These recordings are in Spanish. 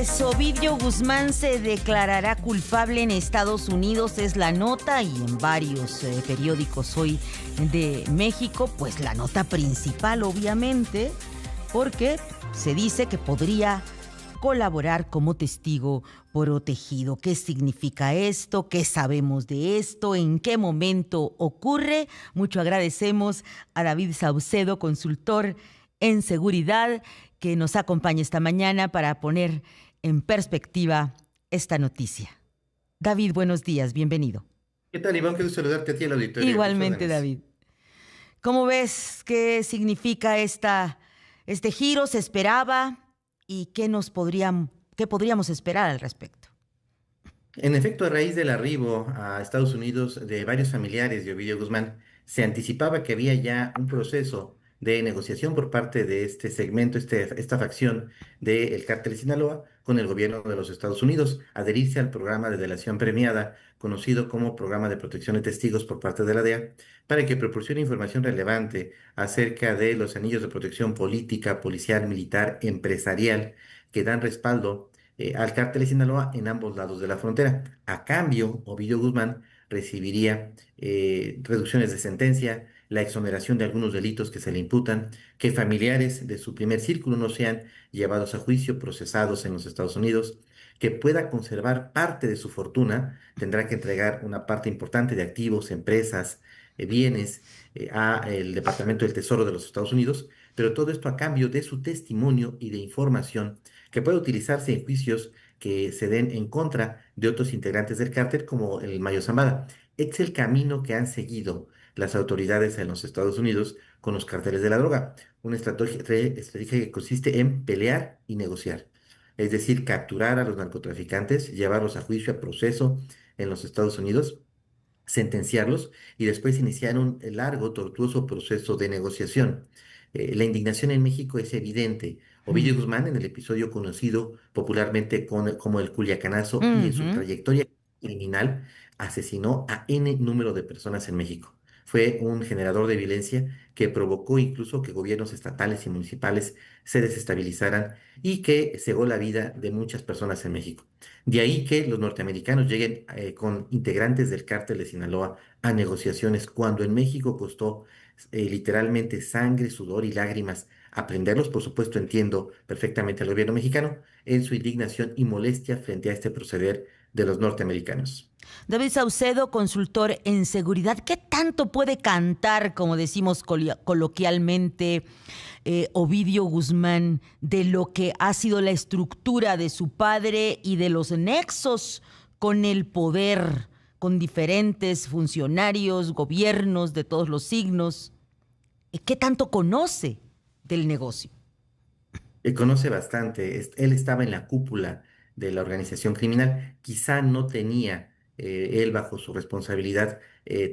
Pues Ovidio Guzmán se declarará culpable en Estados Unidos, es la nota, y en varios periódicos hoy de México, pues la nota principal, obviamente, porque se dice que podría colaborar como testigo protegido. ¿Qué significa esto? ¿Qué sabemos de esto? ¿En qué momento ocurre? Mucho agradecemos a David Saucedo, consultor en seguridad, que nos acompaña esta mañana para poner en perspectiva esta noticia. David, buenos días, bienvenido. ¿Qué tal, Iván? Qué gusto saludarte a ti al auditorio. Tus Igualmente, órdenes. David. ¿Cómo ves? ¿Qué significa este giro? ¿Se esperaba? ¿Y qué podríamos esperar al respecto? En efecto, a raíz del arribo a Estados Unidos de varios familiares de Ovidio Guzmán, se anticipaba que había ya un proceso de negociación por parte de este segmento, esta facción del cártel de Sinaloa, con el gobierno de los Estados Unidos, adherirse al programa de delación premiada, conocido como Programa de Protección de Testigos por parte de la DEA, para que proporcione información relevante acerca de los anillos de protección política, policial, militar, empresarial, que dan respaldo al cártel de Sinaloa en ambos lados de la frontera. A cambio, Ovidio Guzmán recibiría reducciones de sentencia, la exoneración de algunos delitos que se le imputan, que familiares de su primer círculo no sean llevados a juicio, procesados en los Estados Unidos, que pueda conservar parte de su fortuna, tendrá que entregar una parte importante de activos, empresas, bienes a el Departamento del Tesoro de los Estados Unidos, pero todo esto a cambio de su testimonio y de información que puede utilizarse en juicios que se den en contra de otros integrantes del cártel, como el Mayo Zambada. Es el camino que han seguido las autoridades en los Estados Unidos con los cárteles de la droga, una estrategia que consiste en pelear y negociar. Es decir, capturar a los narcotraficantes, llevarlos a juicio, a proceso en los Estados Unidos, sentenciarlos y después iniciar un largo, tortuoso proceso de negociación. La indignación en México es evidente. Ovidio Mm. Guzmán, en el episodio conocido popularmente como el Culiacanazo y en su Ujú. trayectoria criminal, asesinó a N número de personas en México. Fue un generador de violencia que provocó incluso que gobiernos estatales y municipales se desestabilizaran y que cegó la vida de muchas personas en México. De ahí que los norteamericanos lleguen con integrantes del cártel de Sinaloa a negociaciones cuando en México costó literalmente sangre, sudor y lágrimas aprenderlos. Por supuesto, entiendo perfectamente al gobierno mexicano en su indignación y molestia frente a este proceder de los norteamericanos. David Saucedo, consultor en seguridad, ¿qué tanto puede cantar, como decimos coloquialmente, Ovidio Guzmán, de lo que ha sido la estructura de su padre y de los nexos con el poder, con diferentes funcionarios, gobiernos de todos los signos? ¿Qué tanto conoce del negocio? Conoce bastante. Él estaba en la cúpula de la organización criminal. Quizá no tenía él bajo su responsabilidad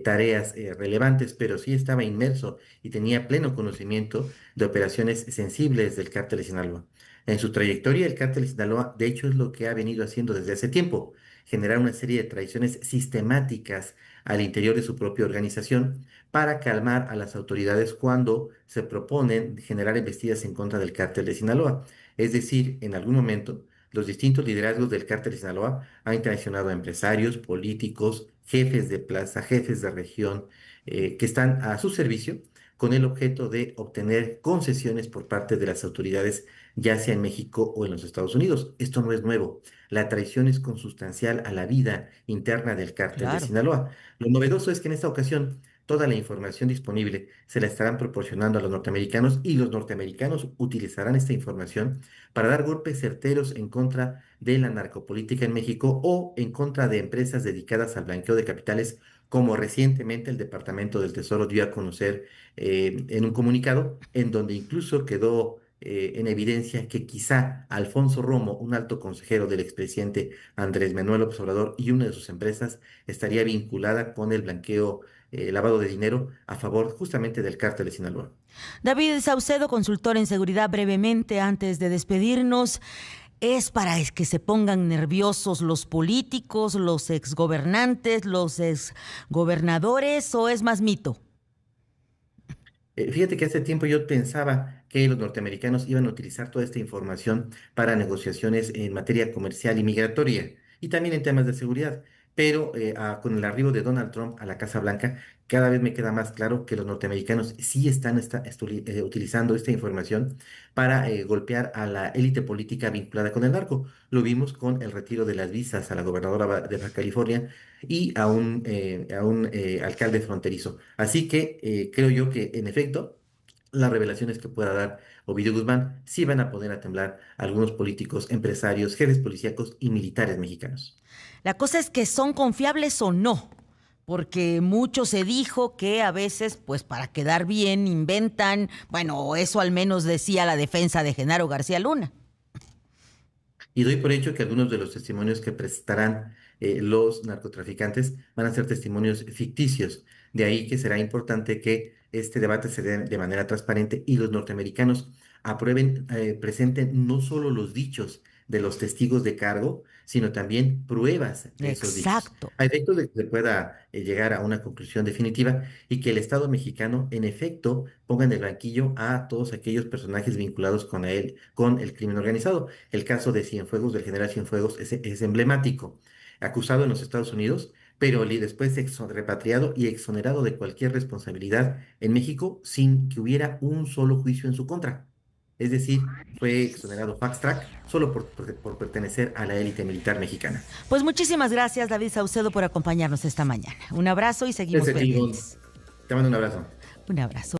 tareas relevantes, pero sí estaba inmerso y tenía pleno conocimiento de operaciones sensibles del cártel de Sinaloa. En su trayectoria, el cártel de Sinaloa, de hecho, es lo que ha venido haciendo desde hace tiempo, generar una serie de traiciones sistemáticas al interior de su propia organización para calmar a las autoridades cuando se proponen generar embestidas en contra del cártel de Sinaloa. Es decir, en algún momento, los distintos liderazgos del cártel de Sinaloa han traicionado a empresarios, políticos, jefes de plaza, jefes de región, que están a su servicio con el objeto de obtener concesiones por parte de las autoridades, ya sea en México o en los Estados Unidos. Esto no es nuevo. La traición es consustancial a la vida interna del cártel de Claro. Sinaloa. Lo novedoso es que en esta ocasión toda la información disponible se la estarán proporcionando a los norteamericanos y los norteamericanos utilizarán esta información para dar golpes certeros en contra de la narcopolítica en México o en contra de empresas dedicadas al blanqueo de capitales, como recientemente el Departamento del Tesoro dio a conocer en un comunicado en donde incluso quedó en evidencia que quizá Alfonso Romo, un alto consejero del expresidente Andrés Manuel López Obrador y una de sus empresas, estaría vinculada con el blanqueo, lavado de dinero a favor justamente del cártel de Sinaloa. David Saucedo, consultor en seguridad, brevemente antes de despedirnos. ¿Es para que se pongan nerviosos los políticos, los exgobernantes, los exgobernadores o es más mito? Fíjate que hace tiempo yo pensaba que los norteamericanos iban a utilizar toda esta información para negociaciones en materia comercial y migratoria y también en temas de seguridad. Pero con el arribo de Donald Trump a la Casa Blanca, cada vez me queda más claro que los norteamericanos sí están utilizando esta información para golpear a la élite política vinculada con el narco. Lo vimos con el retiro de las visas a la gobernadora de Baja California y a un alcalde fronterizo. Así que creo yo que, en efecto, las revelaciones que pueda dar Ovidio Guzmán sí van a poner a temblar a algunos políticos, empresarios, jefes policíacos y militares mexicanos. La cosa es que son confiables o no, porque mucho se dijo que a veces, pues para quedar bien, inventan, bueno, eso al menos decía la defensa de Genaro García Luna. Y doy por hecho que algunos de los testimonios que prestarán los narcotraficantes van a ser testimonios ficticios. De ahí que será importante que este debate se dé de manera transparente y los norteamericanos aprueben, presenten no solo los dichos de los testigos de cargo, sino también pruebas de esos dichos, Exacto. a efecto de que se pueda llegar a una conclusión definitiva y que el Estado mexicano, en efecto, ponga en el banquillo a todos aquellos personajes vinculados con él, con el crimen organizado. El caso de Cienfuegos, del general Cienfuegos, es emblemático. Acusado en los Estados Unidos, pero después repatriado y exonerado de cualquier responsabilidad en México sin que hubiera un solo juicio en su contra. Es decir, fue exonerado fast track solo por pertenecer a la élite militar mexicana. Pues muchísimas gracias, David Saucedo, por acompañarnos esta mañana. Un abrazo y seguimos Desde ti, pendientes. te mando un abrazo. Un abrazo.